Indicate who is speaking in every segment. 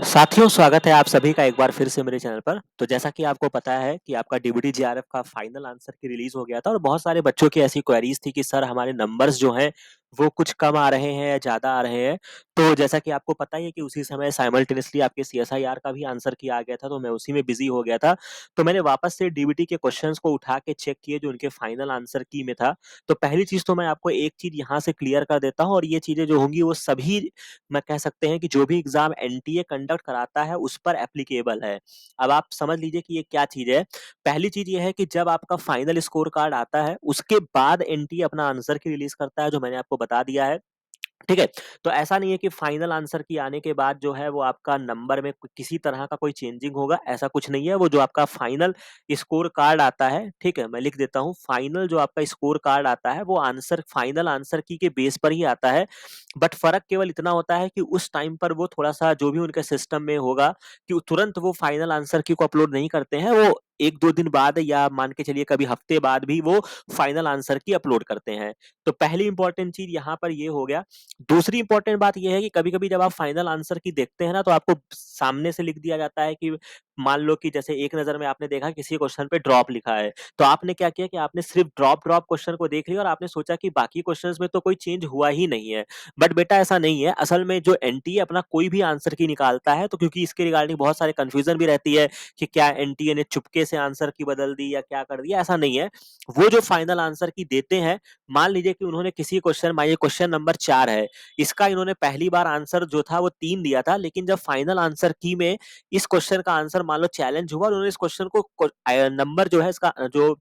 Speaker 1: साथियों, स्वागत है आप सभी का एक बार फिर से मेरे चैनल पर। तो जैसा कि आपको पता है कि आपका डीबीटी जेआरएफ का फाइनल आंसर की रिलीज़ हो गया था और बहुत सारे बच्चों की ऐसी क्वेरीज़ थी कि सर हमारे नंबर्स जो हैं, वो कुछ कम आ रहे हैं या ज़्यादा आ रहे हैं। तो जैसा कि आपको पता ही है कि उसी समय साइमल्टेनियसली आपके सीएसआईआर का भी आंसर की आ गया था, तो मैं उसी में बिज़ी हो गया था। तो मैंने वापस से डीबीटी के क्वेश्चंस को उठा के चेक किए जो उनके फाइनल आंसर की में था। तो पहली चीज़ तो मैं आपको एक चीज़ यहाँ से क्लियर कर देता हूँ और ये चीज़ें जो होंगी वो सभी मैं कह सकते हैं कि जो भी एग्ज़ाम एनटीए कंडक्ट कराता है उस पर एप्लीकेबल है। अब आप समझ लीजिए कि ये क्या चीज़ है। पहली चीज़ ये है कि जब आपका फाइनल स्कोर कार्ड आता है, उसके बाद एनटीए अपना आंसर की रिलीज़ करता है जो मैंने आपको बता दिया है। ठीक है? तो ऐसा नहीं है कि फाइनल आंसर की आने के बाद जो है वो आपका नंबर में किसी तरह का कोई चेंजिंग होगा, ऐसा कुछ नहीं है। वो जो आपका फाइनल स्कोर कार्ड आता है, ठीक है? मैं लिख देता हूँ, फाइनल जो आपका स्कोर कार्ड आता है वो आंसर फाइनल आंसर की के बेस पर ही आता है। बट फ़र्क केवल इतना होता है कि उस टाइम पर वो थोड़ा-सा जो भी उनके सिस्टम में होगा कि तुरंत वो फाइनल आंसर की को अपलोड नहीं करते हैं, वो 1-2 दिन बाद या मान के चलिए कभी हफ्ते बाद भी वो फाइनल आंसर की अपलोड करते हैं। तो पहली इंपॉर्टेंट चीज़ यहाँ पर ये हो गया। दूसरी इंपॉर्टेंट बात ये है कि कभी-कभी जब आप फाइनल आंसर की देखते हैं ना, तो आपको सामने से लिख दिया जाता है कि मान लो कि जैसे एक नज़र में आपने देखा किसी क्वेश्चन पे ड्रॉप लिखा है, तो आपने क्या किया कि आपने सिर्फ ड्रॉप क्वेश्चन को देख लिया और आपने सोचा कि बाकी क्वेश्चंस में तो कोई चेंज हुआ ही नहीं है। बट बेटा ऐसा नहीं है, असल में जो एनटीए अपना कोई भी आंसर की निकालता है, तो क्योंकि इसके रिगार्डिंग बहुत सारे कन्फ्यूज़न भी रहती है कि क्या एनटीए ने चुपके से आंसर की बदल दी या क्या कर दिया, ऐसा नहीं है। वो जो फाइनल आंसर की देते हैं, मान लीजिए कि उन्होंने किसी क्वेश्चन मान लीजिए क्वेश्चन नंबर 4 है, इसका इन्होंने पहली बार आंसर जो था वो 3 दिया था, लेकिन जब फाइनल आंसर की में इस क्वेश्चन का आंसर मान लो चैलेंज हुआ, उन्होंने इस क्वेश्चन को नंबर जो है इसका जो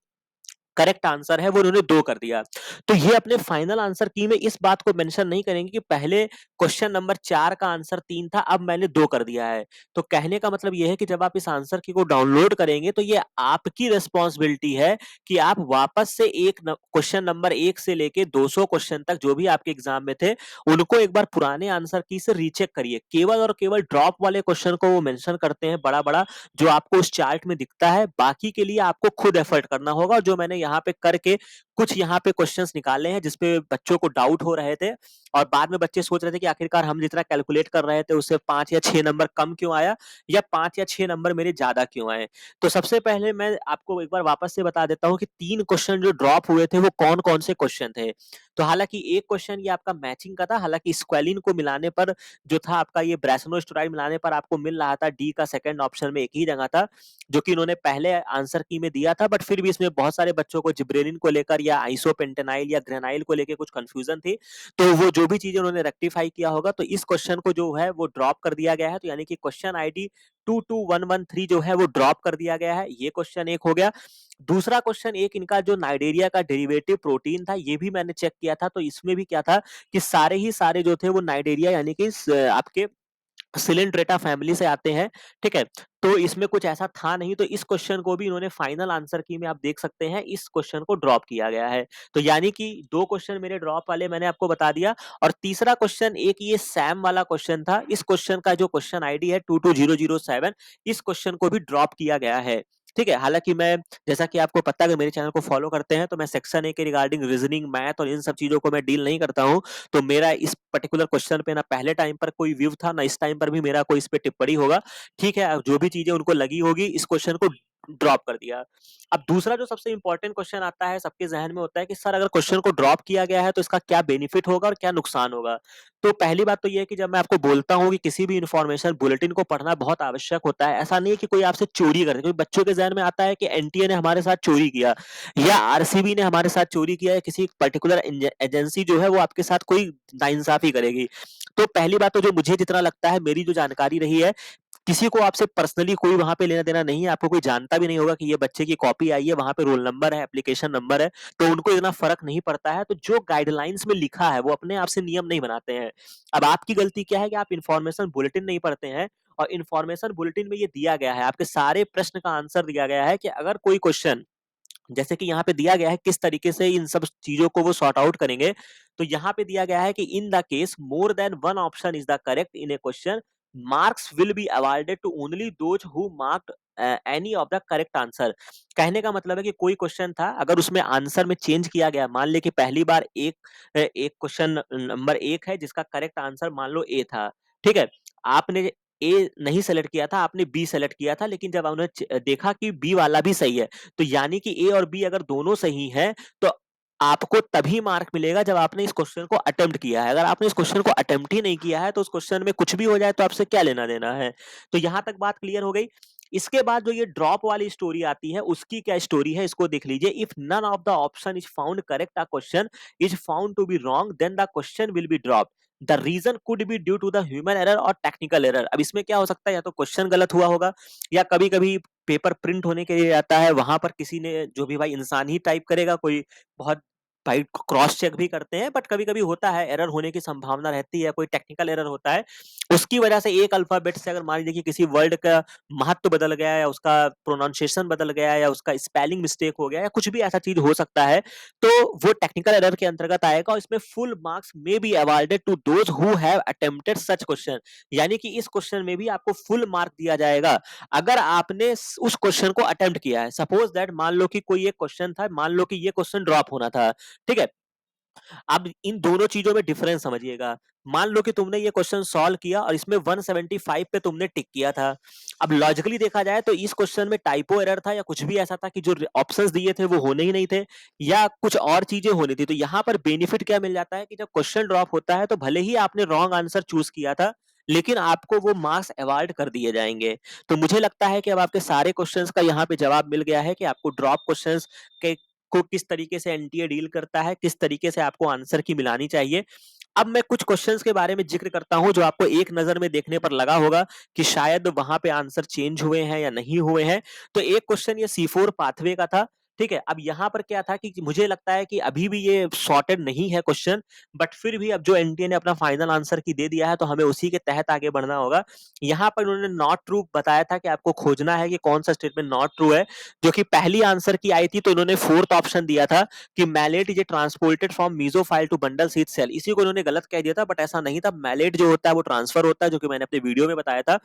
Speaker 1: करेक्ट आंसर है वो उन्होंने 2 कर दिया। तो ये अपने फाइनल आंसर की में इस बात को मेंशन नहीं करेंगे कि पहले क्वेश्चन नंबर 4 का आंसर 3 था, अब मैंने 2 कर दिया है। तो कहने का मतलब ये है कि जब आप इस आंसर की को डाउनलोड करेंगे तो ये आपकी रिस्पांसिबिलिटी है कि आप वापस से एक क्वेश्चन नंबर 1 से लेके 200 क्वेश्चन तक जो भी आपके एग्जाम में थे, उनको एक बार पुराने आंसर की से रीचेक करिए। केवल और केवल ड्रॉप वाले क्वेश्चन को वो मेंशन करते हैं बड़ा-बड़ा, जो आपको उस चार्ट में दिखता है, बाकी के लिए आपको खुद एफर्ट करना होगा। जो मैंने यहाँ पे करके कुछ यहाँ पे क्वेश्चंस निकाले हैं जिसपे बच्चों को डाउट हो रहे थे और बाद में बच्चे सोच रहे थे कि आखिरकार हम जितना कैलकुलेट कर रहे थे उससे 5 या 6 नंबर कम क्यों आया या 5 या 6 नंबर मेरे ज्यादा क्यों आए। तो सबसे पहले मैं आपको एक बार वापस से बता देता हूँ कि 3 क्वेश्चन जो ड्रॉप हुए थे वो कौन-कौन से क्वेश्चन थे। तो हालांकि एक क्वेश्चन ये आपका मैचिंग का था, हालांकि स्क्वेलिन को मिलाने पर जो था आपका ये ब्रेसनोस्टेरॉइड मिलाने पर आपको मिल रहा था डी का सेकंड ऑप्शन में एक ही जगह था, जो कि इन्होंने पहले आंसर की में दिया था। बट फिर भी इसमें बहुत सारे बच्चों को जिब्रेलिन को लेकर या आइसोपेंटेनाइल या ग्रेनाइल को लेकर कुछ कंफ्यूजन थी, तो वो जो भी चीजें उन्होंने रेक्टिफाई किया होगा, तो इस क्वेश्चन को जो है वो ड्रॉप कर दिया गया है। तो यानी कि क्वेश्चन आईडी 22113 जो है वो ड्रॉप कर दिया गया है। ये क्वेश्चन एक हो गया। दूसरा क्वेश्चन एक इनका जो नाइडेरिया का डेरिवेटिव प्रोटीन था, ये भी मैंने चेक किया था, तो इसमें भी क्या था कि सारे ही सारे जो थे वो नाइडेरिया यानी कि आपके सिलिंड्रेटा फैमिली से आते हैं, ठीक है? तो इसमें कुछ ऐसा था नहीं, तो इस क्वेश्चन को भी इन्होंने फाइनल आंसर की में आप देख सकते हैं, इस क्वेश्चन को ड्रॉप किया गया है। तो यानी कि 2 क्वेश्चन मेरे ड्रॉप वाले मैंने आपको बता दिया और तीसरा क्वेश्चन एक ये सैम वाला क्वेश्चन था, इस क्वेश्चन का जो क्वेश्चन आईडी है 22007, इस क्वेश्चन को भी ड्रॉप किया गया है। ठीक है? हालाँकि मैं जैसा कि आपको पता है, अगर मेरे चैनल को फॉलो करते हैं, तो मैं सेक्शन ए के रिगार्डिंग रीजनिंग, मैथ और इन सब चीज़ों को मैं डील नहीं करता हूँ। तो मेरा इस पर्टिकुलर क्वेश्चन पे ना पहले टाइम पर कोई व्यू था, ना इस टाइम पर भी मेरा कोई इस पे टिप्पणी होगा। ठीक है, जो भी चीज़ें उनको लगी होगी, इस क्वेश्चन को ड्रॉप कर दिया। अब दूसरा जो सबसे इम्पोर्टेंट क्वेश्चन आता है, सबके ज़हन में होता है कि सर अगर क्वेश्चन को ड्रॉप किया गया है, तो इसका क्या बेनिफिट होगा और क्या नुकसान होगा? तो पहली बात तो ये है कि जब मैं आपको बोलता हूँ कि किसी भी इन्फॉर्मेशन बुलेटिन को पढ़ना बहुत आवश्यक होता है, ऐसा नहीं है कि कोई आपसे चोरी करे। क्योंकि बच्चों के ज़हन में आता है कि एनटीए ने हमारे साथ चोरी किया या आरसीबी ने हमारे साथ चोरी किया या किसी पर्टिकुलर एजेंसी जो है वो आपके साथ कोई नाइंसाफी करेगी। तो पहली बात तो जो मुझे जितना लगता है, मेरी जो जानकारी रही है, किसी को आपसे पर्सनली कोई वहाँ पे लेना-देना नहीं है, आपको कोई जानता भी नहीं होगा कि ये बच्चे की कॉपी आई है, वहाँ पे रोल नंबर है, एप्लीकेशन नंबर है, तो उनको इतना फ़र्क नहीं पड़ता है। तो जो गाइडलाइंस में लिखा है, वो अपने आप से नियम नहीं बनाते हैं। अब आपकी गलती क्या है कि आप इन्फॉर्मेशन बुलेटिन नहीं पढ़ते हैं और इन्फॉर्मेशन बुलेटिन में ये दिया गया है, आपके सारे प्रश्न का आंसर दिया गया है कि अगर कोई क्वेश्चन जैसे कि यहाँ पे दिया गया है किस तरीके से इन सब चीजों को वो सॉर्ट आउट करेंगे, तो यहाँ पे दिया गया है कि in the case more than one option is the correct in a question, marks will be awarded to only those who marked any of the correct answer. कहने का मतलब है कि कोई क्वेश्चन था, अगर उसमें आंसर में चेंज किया गया, मान ले कि पहली बार एक क्वेश्चन नंबर 1 है जिसका करेक्ट आंसर मान लो ए था, ठीक है? आपने ए नहीं सेलेक्ट किया था, आपने बी सेलेक्ट किया था, लेकिन जब उन्होंने देखा कि बी वाला भी सही है, तो यानी कि ए और बी अगर दोनों सही हैं, तो आपको तभी मार्क मिलेगा जब आपने इस क्वेश्चन को अटेम्प्ट किया है। अगर आपने इस क्वेश्चन को अटेम्प्ट ही नहीं किया है, तो उस क्वेश्चन में कुछ भी हो जाए तो आपसे क्या लेना देना है। तो यहां तक बात क्लियर हो गई। इसके बाद जो ये ड्रॉप वाली स्टोरी आती है, उसकी क्या स्टोरी है, इसको देख लीजिए। If none of the option is found correct, a question is found to be wrong, then the question will be drop. The reason could be due to the human error और technical error. अब इसमें क्या हो सकता है, या तो question गलत हुआ होगा, या कभी कभी पेपर प्रिंट होने के लिए आता है, वहां पर किसी ने, जो भी भाई इंसान ही टाइप करेगा, कोई बहुत भाई क्रॉस चेक भी करते हैं, बट कभी कभी होता है, एरर होने की संभावना रहती है, कोई टेक्निकल एरर होता है, उसकी वजह से एक अल्फाबेट से अगर मान लीजिए कि किसी वर्ड का महत्व बदल गया, या उसका प्रोनाउंसिएशन बदल गया, या उसका स्पेलिंग मिस्टेक हो गया, या कुछ भी ऐसा चीज हो सकता है, तो वो टेक्निकल एरर के अंतर्गत आएगा, और इसमें full marks may be awarded to those who have attempted such question. यानी कि इस क्वेश्चन में भी आपको फुल मार्क दिया जाएगा अगर आपने उस क्वेश्चन को अटेम्प्ट किया है। सपोज दैट, मान लो कि कोई एक क्वेश्चन था, मान लो कि ये क्वेश्चन ड्रॉप होना था, ठीक है। अब इन दोनों चीजों में डिफरेंस समझिएगा। मान लो कि तुमने ये क्वेश्चन सॉल्व किया और इसमें 175 पे तुमने टिक किया था। अब लॉजिकली देखा जाए तो इस क्वेश्चन में टाइपो एरर था, या कुछ भी ऐसा था कि जो ऑप्शंस दिए थे वो होने ही नहीं थे, या कुछ और चीजें होनी थी। तो यहाँ पर बेनिफिट क्या मिल जाता है कि जब क्वेश्चन ड्रॉप होता है, तो भले ही आपने रॉन्ग आंसर चूज किया था, लेकिन आपको वो मार्क्स अवॉर्ड कर दिए जाएंगे। तो मुझे लगता है कि अब आपके सारे क्वेश्चंस का यहाँ पे जवाब मिल गया है कि आपको ड्रॉप क्वेश्चंस के को किस तरीके से एनटीए डील करता है, किस तरीके से आपको आंसर की मिलानी चाहिए। अब मैं कुछ क्वेश्चंस के बारे में जिक्र करता हूं जो आपको एक नजर में देखने पर लगा होगा कि शायद वहां पे आंसर चेंज हुए हैं या नहीं हुए हैं। तो एक क्वेश्चन ये C4 पाथवे का था, ठीक है। अब यहां पर क्या था कि मुझे लगता है कि अभी भी ये सॉर्टेड नहीं है क्वेश्चन, बट फिर भी अब जो एनटीए ने अपना फाइनल आंसर की दे दिया है, तो हमें उसी के तहत आगे बढ़ना होगा। यहाँ पर उन्होंने नॉट ट्रू बताया था कि आपको खोजना है कि कौन सा स्टेटमेंट नॉट ट्रू है। जो कि पहली आंसर की आई थी, तो उन्होंने फोर्थ ऑप्शन दिया था कि malate is transported from mesophyll to bundle sheath cell. इसी को उन्होंने गलत कह दिया था, बट ऐसा नहीं था। मैलेट जो होता है वो ट्रांसफर होता है, जो कि मैंने अपने वीडियो में बताया था।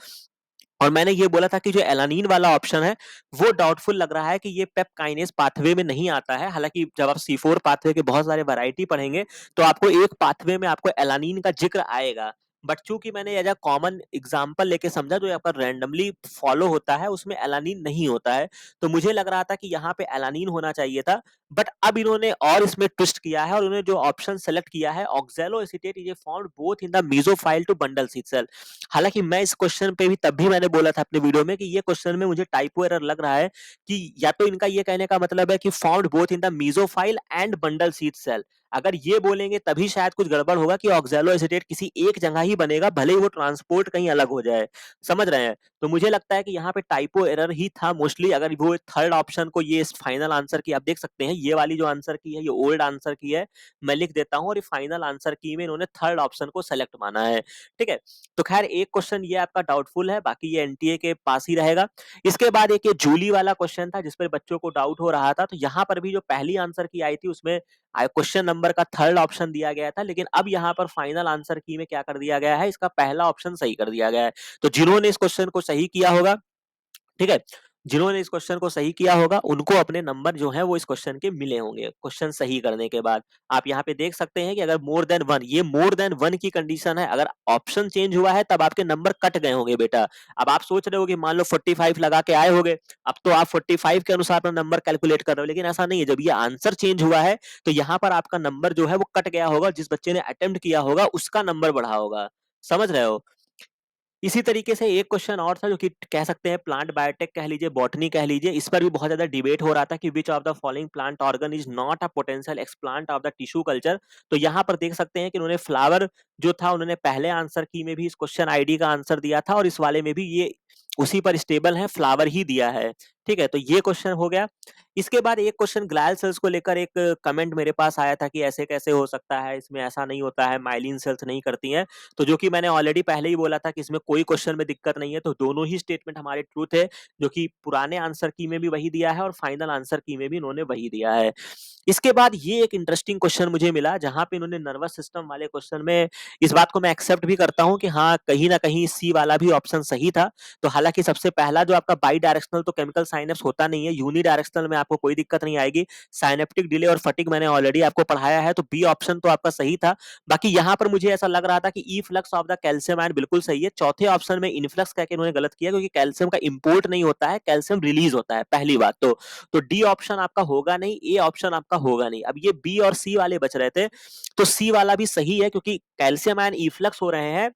Speaker 1: और मैंने ये बोला था कि जो एलानीन वाला ऑप्शन है वो डाउटफुल लग रहा है कि ये पेप काइनेज पाथवे में नहीं आता है। हालांकि जब आप C4 पाथवे के बहुत सारे वैरायटी पढ़ेंगे, तो आपको एक पाथवे में आपको एलानीन का जिक्र आएगा। बट चूंकि मैंने एज अ कॉमन एग्जांपल लेके समझा, जो आपका रैंडमली फॉलो होता है उसमें एलानीन नहीं होता है, तो मुझे लग रहा था कि यहाँ पे एलानीन होना चाहिए था। बट अब इन्होंने और इसमें ट्विस्ट किया है, और उन्होंने जो ऑप्शन सेलेक्ट किया है, oxaloacetate is found both in the mesophyll to bundle sheath cell. हालांकि मैं इस क्वेश्चन पे भी तब भी मैंने बोला था अपने वीडियो में कि ये क्वेश्चन में मुझे टाइपो एरर लग रहा है, कि या तो इनका ये कहने का मतलब है कि found both in the mesophyll and bundle sheath cell. अगर ये बोलेंगे तभी शायद कुछ गड़बड़ होगा कि ऑक्सैलो एसीटेट किसी एक जगह ही बनेगा, भले ही वो ट्रांसपोर्ट कहीं अलग हो जाए। समझ रहे हैं? तो मुझे लगता है कि यहाँ पे टाइपो एरर ही था मोस्टली। अगर वो थर्ड ऑप्शन को, ये फाइनल आंसर की आप देख सकते हैं, ये वाली जो आंसर की है ये ओल्ड आंसर की है, मैं लिख देता हूँ, और ये फाइनल आंसर की में इन्होंने थर्ड ऑप्शन को सेलेक्ट माना है। ठीक है। तो खैर एक क्वेश्चन ये आपका डाउटफुल है, बाकी ये एनटीए के पास ही रहेगा। इसके बाद एक ये जूली वाला क्वेश्चन था जिस पर बच्चों को डाउट हो रहा था। तो यहाँ पर भी जो पहली आंसर की आई थी उसमें क्वेश्चन नंबर का थर्ड ऑप्शन दिया गया था, लेकिन अब यहाँ पर फाइनल आंसर की में क्या कर दिया गया है, इसका पहला ऑप्शन सही कर दिया गया है। तो जिन्होंने इस क्वेश्चन को सही किया होगा, ठीक है, जिन्होंने इस क्वेश्चन को सही किया होगा, उनको अपने नंबर जो है वो इस क्वेश्चन के मिले होंगे क्वेश्चन सही करने के बाद। आप यहाँ पे देख सकते हैं कि अगर मोर देन वन, ये मोर देन वन की कंडीशन है, अगर ऑप्शन चेंज हुआ है तब आपके नंबर कट गए होंगे बेटा। अब आप सोच रहे हो कि मान लो 45 लगा के आए होगे, अब तो आप 45 के अनुसार अपना नंबर कैलकुलेट कर रहे हो, लेकिन ऐसा नहीं है। जब ये आंसर चेंज हुआ है, तो यहाँ पर आपका नंबर जो है वो कट गया होगा, जिस बच्चे ने अटेम्प्ट किया होगा उसका नंबर बढ़ा होगा। समझ रहे हो? इसी तरीके से एक क्वेश्चन और था जो कि कह सकते हैं प्लांट बायोटेक कह लीजिए, बॉटनी कह लीजिए, इस पर भी बहुत ज्यादा डिबेट हो रहा था कि which of the following plant organ is not a potential explant of the tissue culture. तो यहाँ पर देख सकते हैं कि उन्होंने फ्लावर जो था, उन्होंने पहले आंसर की में भी इस क्वेश्चन आईडी का आंसर दिया था, और इस वाले में भी ये उसी पर स्टेबल है, फ्लावर ही दिया है। ठीक है, तो ये क्वेश्चन हो गया। इसके बाद एक क्वेश्चन ग्लायल सेल्स को लेकर एक कमेंट मेरे पास आया था कि ऐसे कैसे हो सकता है, इसमें ऐसा नहीं होता है, माइलिन सेल्स नहीं करती हैं। तो जो कि मैंने ऑलरेडी पहले ही बोला था कि इसमें कोई क्वेश्चन में दिक्कत नहीं है, तो दोनों ही स्टेटमेंट हमारे ट्रूथ है, जो कि पुराने आंसर की में भी वही दिया है और फाइनल आंसर की में भी इन्होंने वही दिया है। इसके बाद ये एक इंटरेस्टिंग क्वेश्चन मुझे मिला, जहां पे इन्होंने नर्वस सिस्टम वाले क्वेश्चन में, इस बात को मैं एक्सेप्ट भी करता हूं कि हाँ, कहीं ना कहीं सी वाला भी ऑप्शन सही था। तो हालांकि सबसे पहला जो आपका बाई डायरेक्शनल तो केमिकल साइनैप्स होता नहीं है, यूनिडायरेक्शनल में आपको कोई दिक्कत नहीं आएगी। साइनेप्टिक डिले और फटीग मैंने ऑलरेडी आपको पढ़ाया है, तो बी ऑप्शन तो आपका सही था। बाकी यहाँ पर मुझे ऐसा लग रहा था कि efflux of the calcium ion बिल्कुल सही है। चौथे ऑप्शन में इनफ्लक्स कह के उन्होंने गलत किया, क्योंकि कैल्शियम का इंपोर्ट नहीं होता है, कैल्शियम रिलीज होता है, पहली बात तो डी ऑप्शन आपका होगा नहीं, ए ऑप्शन आपका होगा नहीं। अब ये बी और सी वाले बच रहे थे, तो सी वाला भी सही है, क्योंकि कैल्शियम आयन इफ्लक्स हो रहे हैं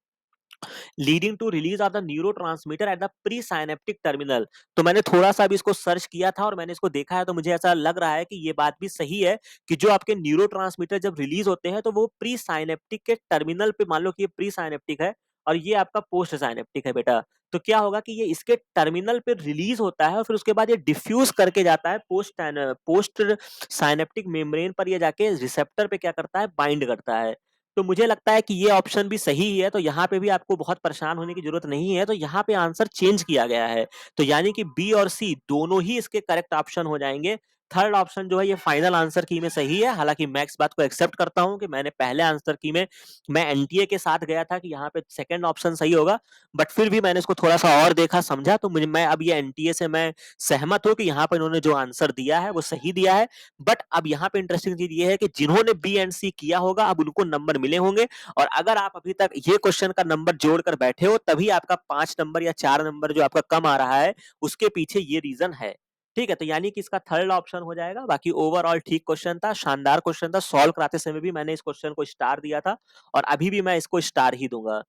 Speaker 1: leading to release of the neurotransmitter at the presynaptic terminal. तो मैंने थोड़ा सा भी इसको सर्च किया था और मैंने इसको देखा है, तो मुझे ऐसा लग रहा है कि ये बात भी सही है कि जो आपके न्यूरोट्रांसमीटर जब रिलीज होते हैं तो वो प्री साइनेप्टिक के टर्मिनल पे, मान लो कि ये प्री साइनेप्टिक है और ये आपका पोस्ट साइनेप्टिक है बेटा, तो क्या होगा कि ये इसके टर्मिनल पे रिलीज होता है और फिर उसके बाद ये डिफ्यूज करके जाता है पोस्ट साइनेप्टिक मेम्ब्रेन पर, ये जाके रिसेप्टर पे क्या करता है, बाइंड करता है। तो मुझे लगता है कि ये ऑप्शन भी सही है, तो यहाँ पे भी आपको बहुत परेशान होने की जरूरत नहीं है, तो यहाँ पे आंसर चेंज किया गया है। तो यानी कि बी और सी दोनों ही इसके करेक्ट ऑप्शन हो जाएंगे। थर्ड ऑप्शन जो है ये फाइनल आंसर की में सही है। हालांकि मैं इस बात को एक्सेप्ट करता हूं कि मैंने पहले आंसर की में मैं एनटीए के साथ गया था कि यहाँ पे सेकंड ऑप्शन सही होगा, बट फिर भी मैंने इसको थोड़ा सा और देखा समझा, तो मुझे मैं अब ये एनटीए से मैं सहमत हूं कि यहाँ पे इन्होंने जो आंसर दिया है वो सही दिया है। बट अब यहाँ पे इंटरेस्टिंग चीज ये है कि जिन्होंने बी एंड सी किया होगा अब उनको नंबर मिले होंगे, और अगर आप अभी तक ये क्वेश्चन का नंबर जोड़कर बैठे हो तभी आपका 5 नंबर या 4 नंबर जो आपका कम आ रहा है, उसके पीछे ये रीजन है। ठीक है, तो यानी कि इसका थर्ड ऑप्शन हो जाएगा। बाकी ओवरऑल ठीक क्वेश्चन था, शानदार क्वेश्चन था, सॉल्व कराते समय भी मैंने इस क्वेश्चन को स्टार दिया था और अभी भी मैं इसको स्टार ही दूंगा।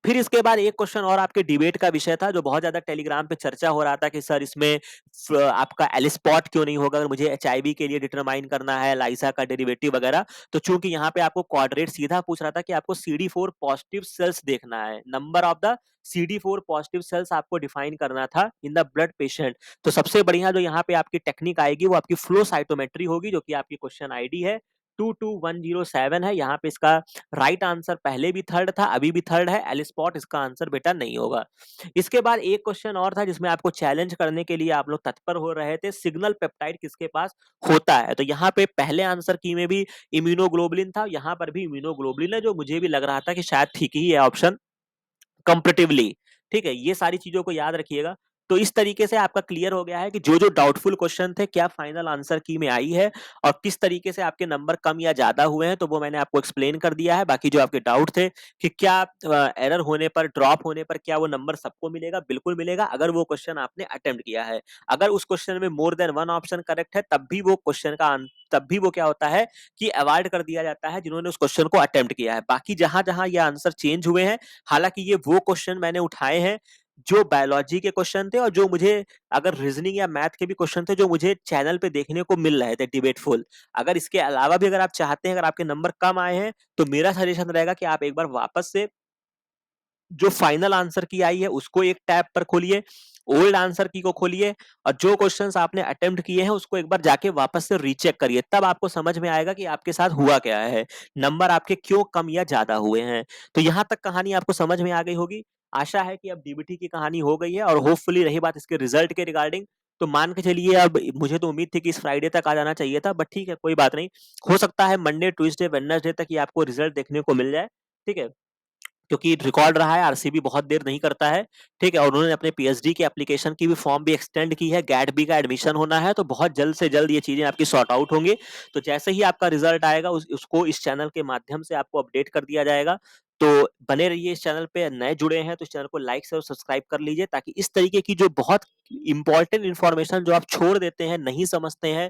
Speaker 1: फिर इसके बाद एक क्वेश्चन और आपके डिबेट का विषय था, जो बहुत ज्यादा टेलीग्राम पे चर्चा हो रहा था कि सर इसमें आपका एलिस्पॉट क्यों नहीं होगा, अगर मुझे एचआईवी के लिए डिटरमाइन करना है, लाइसा का डेरिवेटिव वगैरह। तो चूंकि यहाँ पे आपको क्वाड्रेट सीधा पूछ रहा था कि आपको CD4 पॉजिटिव सेल्स देखना है, number of the CD4 positive cells आपको डिफाइन करना था इन द ब्लड पेशेंट। तो सबसे बढ़िया जो यहाँ पे आपकी टेक्निक आएगी वो आपकी फ्लो साइटोमेट्री होगी, जो कि आपकी क्वेश्चन आईडी है 22107 है। यहाँ पे इसका राइट आंसर पहले भी थर्ड था, अभी भी थर्ड है, एलिस्पॉट इसका आंसर बेटा नहीं होगा। इसके बाद एक क्वेश्चन और था जिसमें आपको चैलेंज करने के लिए आप लोग तत्पर हो रहे थे, सिग्नल पेप्टाइड किसके पास होता है। तो यहाँ पे पहले आंसर की में भी इम्यूनोग्लोबुलिन था, यहाँ पर भी इम्यूनोग्लोबुलिन है, जो मुझे भी लग रहा था कि शायद ठीक ही है ऑप्शन कंपेरेटिवली। ठीक है, ये सारी चीजों को याद रखिएगा। तो इस तरीके से आपका क्लियर हो गया है कि जो जो डाउटफुल क्वेश्चन थे क्या फाइनल आंसर की में आई है और किस तरीके से आपके नंबर कम या ज्यादा हुए हैं, तो वो मैंने आपको एक्सप्लेन कर दिया है। बाकी जो आपके डाउट थे कि क्या एरर होने पर, ड्रॉप होने पर क्या वो नंबर सबको मिलेगा, बिल्कुल मिलेगा, अगर वो क्वेश्चन आपने अटेम्प्ट किया है। अगर उस क्वेश्चन में मोर देन वन ऑप्शन करेक्ट है तब भी वो क्वेश्चन का तब भी वो क्या होता है कि अवॉइड कर दिया जाता है जिन्होंने उस क्वेश्चन को अटेम्प्ट किया है। बाकी जहां जहां ये आंसर चेंज हुए हैं, हालांकि ये वो क्वेश्चन मैंने उठाए हैं जो बायोलॉजी के क्वेश्चन थे और जो मुझे, अगर रीजनिंग या मैथ के भी क्वेश्चन थे जो मुझे चैनल पे देखने को मिल रहे थे डिबेटफुल। अगर इसके अलावा भी अगर आप चाहते हैं, अगर आपके नंबर कम आए हैं, तो मेरा सजेशन रहेगा कि आप एक बार वापस से जो फाइनल आंसर की आई है उसको एक टैब पर खोलिए, ओल्ड आंसर की को खोलिए, और जो क्वेश्चंस आपने अटेम्प्ट किए हैं उसको एक बार जाके वापस से रीचेक करिए, तब आपको समझ में आएगा कि आपके साथ हुआ क्या है, नंबर आपके क्यों कम या ज्यादा हुए हैं। तो यहां तक कहानी आपको समझ में आ गई होगी। आशा है कि अब डीबीटी की कहानी हो गई है, और होपफुली रही बात इसके रिजल्ट के रिगार्डिंग, तो मान के चलिए अब मुझे तो उम्मीद थी कि इस फ्राइडे तक आ जाना चाहिए था, बट ठीक है कोई बात नहीं, हो सकता है मंडे ट्यूसडे वेडनेसडे तक ही आपको रिजल्ट देखने को मिल जाए। ठीक है, क्योंकि रिकॉर्ड रहा है, आरसीबी बहुत देर नहीं करता है। ठीक है, और उन्होंने अपने पीएचडी की एप्लीकेशन की भी फॉर्म भी एक्सटेंड की है, गैट बी का एडमिशन होना है, तो बहुत जल्द से जल्द ये चीजें आपकी सॉर्ट आउट होंगी। तो जैसे ही आपका रिजल्ट आएगा उसको इस चैनल के माध्यम से आपको अपडेट कर दिया जाएगा। तो बने रहिए इस चैनल पे, नए जुड़े हैं तो इस चैनल को लाइक से और सब्सक्राइब कर लीजिए, ताकि इस तरीके की जो बहुत इंपॉर्टेंट इन्फॉर्मेशन जो आप छोड़ देते हैं, नहीं समझते हैं,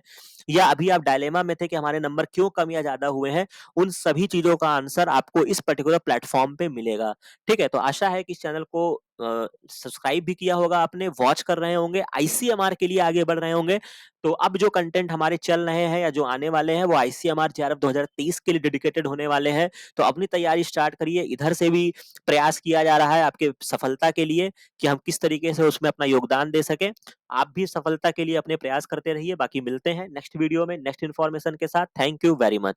Speaker 1: या अभी आप डायलेमा में थे कि हमारे नंबर क्यों कम या ज्यादा हुए हैं, उन सभी चीजों का आंसर आपको इस पर्टिकुलर प्लेटफॉर्म पे मिलेगा। ठीक है, तो आशा है कि इस चैनल को सब्सक्राइब भी किया होगा आपने, वॉच कर रहे होंगे, आईसीएमआर के लिए आगे बढ़ रहे होंगे। तो अब जो कंटेंट हमारे चल रहे हैं या जो आने वाले हैं वो आईसीएमआर जेआरएफ 2023 के लिए डेडिकेटेड होने वाले हैं। तो अपनी तैयारी स्टार्ट करिए, इधर से भी प्रयास किया जा रहा है आपके सफलता के लिए कि हम किस तरीके से उसमें अपना योगदान दे सकें। आप भी सफलता के लिए अपने प्रयास करते रहिए। बाकी मिलते हैं नेक्स्ट वीडियो में नेक्स्ट इन्फॉर्मेशन के साथ। Thank you very much.